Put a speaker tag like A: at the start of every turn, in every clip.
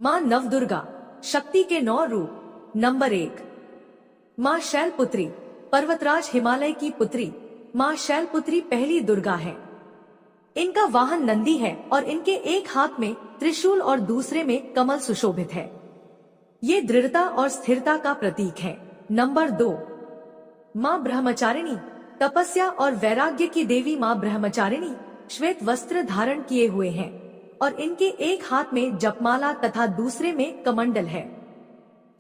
A: माँ नवदुर्गा, शक्ति के 9 रूप। नंबर 1, माँ शैलपुत्री, पर्वतराज हिमालय की पुत्री। माँ शैलपुत्री पहली दुर्गा है। इनका वाहन नंदी है और इनके एक हाथ में त्रिशूल और दूसरे में कमल सुशोभित है। ये दृढ़ता और स्थिरता का प्रतीक है। नंबर 2, माँ ब्रह्मचारिणी, तपस्या और वैराग्य की देवी। माँ ब्रह्मचारिणी श्वेत वस्त्र धारण किए हुए हैं और इनके एक हाथ में जपमाला तथा दूसरे में कमंडल है।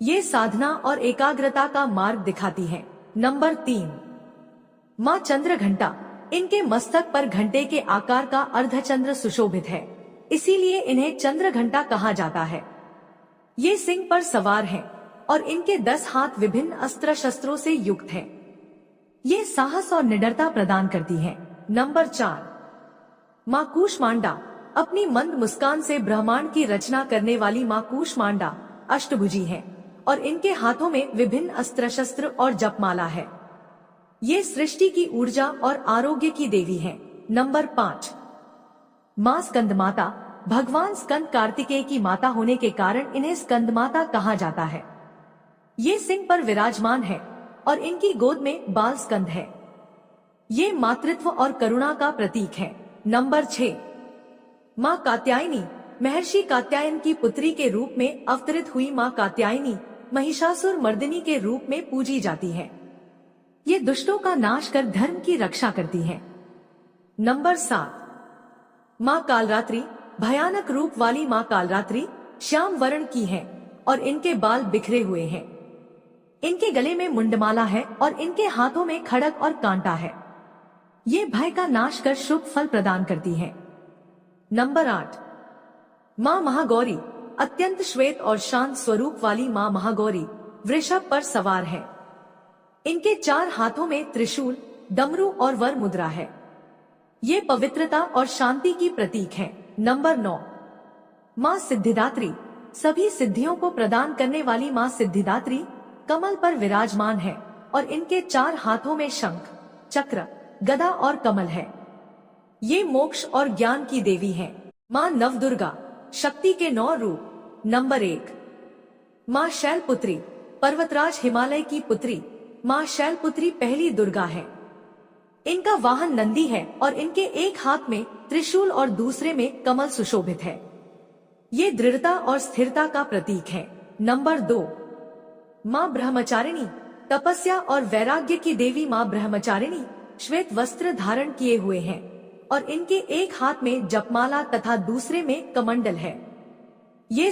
A: ये साधना और एकाग्रता का मार्ग दिखाती है। नंबर 3, माँ चंद्रघंटा, इनके मस्तक पर घंटे के आकार का अर्धचंद्र सुशोभित है, इसीलिए इन्हें चंद्रघंटा कहा जाता है। ये सिंह पर सवार हैं और इनके 10 हाथ विभिन्न अस्त्र शस्त्रों से युक्त हैं। ये साहस और निडरता प्रदान करती है। नंबर 4, माँ कूष्मांडा, अपनी मंद मुस्कान से ब्रह्मांड की रचना करने वाली माँ कूष्मांडा अष्टभुजी हैं और इनके हाथों में विभिन्न अस्त्र शस्त्र और जपमाला है। ये सृष्टि की ऊर्जा और आरोग्य की देवी हैं। नंबर 5, माँ स्कंदमाता, भगवान स्कंद कार्तिकेय की माता होने के कारण इन्हें स्कंदमाता कहा जाता है। ये सिंह पर विराजमान है और इनकी गोद में बाल स्कंद है। ये मातृत्व और करुणा का प्रतीक है। नंबर 6, माँ कात्यायनी, महर्षि कात्यायन की पुत्री के रूप में अवतरित हुई माँ कात्यायनी महिषासुर मर्दिनी के रूप में पूजी जाती है। ये दुष्टों का नाश कर धर्म की रक्षा करती है। नंबर 7, माँ कालरात्रि, भयानक रूप वाली माँ कालरात्रि श्याम वर्ण की है और इनके बाल बिखरे हुए हैं। इनके गले में मुंडमाला है और इनके हाथों में खड़ग और कांटा है। ये भय का नाश कर शुभ फल प्रदान करती है। नंबर 8, माँ महागौरी, अत्यंत श्वेत और शांत स्वरूप वाली माँ महागौरी वृषभ पर सवार है। इनके 4 हाथों में त्रिशूल, डमरू और वर मुद्रा है। ये पवित्रता और शांति की प्रतीक है। नंबर 9, माँ सिद्धिदात्री, सभी सिद्धियों को प्रदान करने वाली माँ सिद्धिदात्री कमल पर विराजमान है और इनके 4 हाथों में शंख, चक्र, गदा और कमल है। ये मोक्ष और ज्ञान की देवी हैं। माँ नवदुर्गा, शक्ति के 9 रूप। नंबर 1, माँ शैलपुत्री, पर्वतराज हिमालय की पुत्री। माँ शैलपुत्री पहली दुर्गा है। इनका वाहन नंदी है और इनके एक हाथ में त्रिशूल और दूसरे में कमल सुशोभित है। ये दृढ़ता और स्थिरता का प्रतीक है। नंबर 2, माँ ब्रह्मचारिणी, तपस्या और वैराग्य की देवी। माँ ब्रह्मचारिणी श्वेत वस्त्र धारण किए हुए हैं और इनके एक हाथ में जपमाला तथा दूसरे में कमंडल है। ये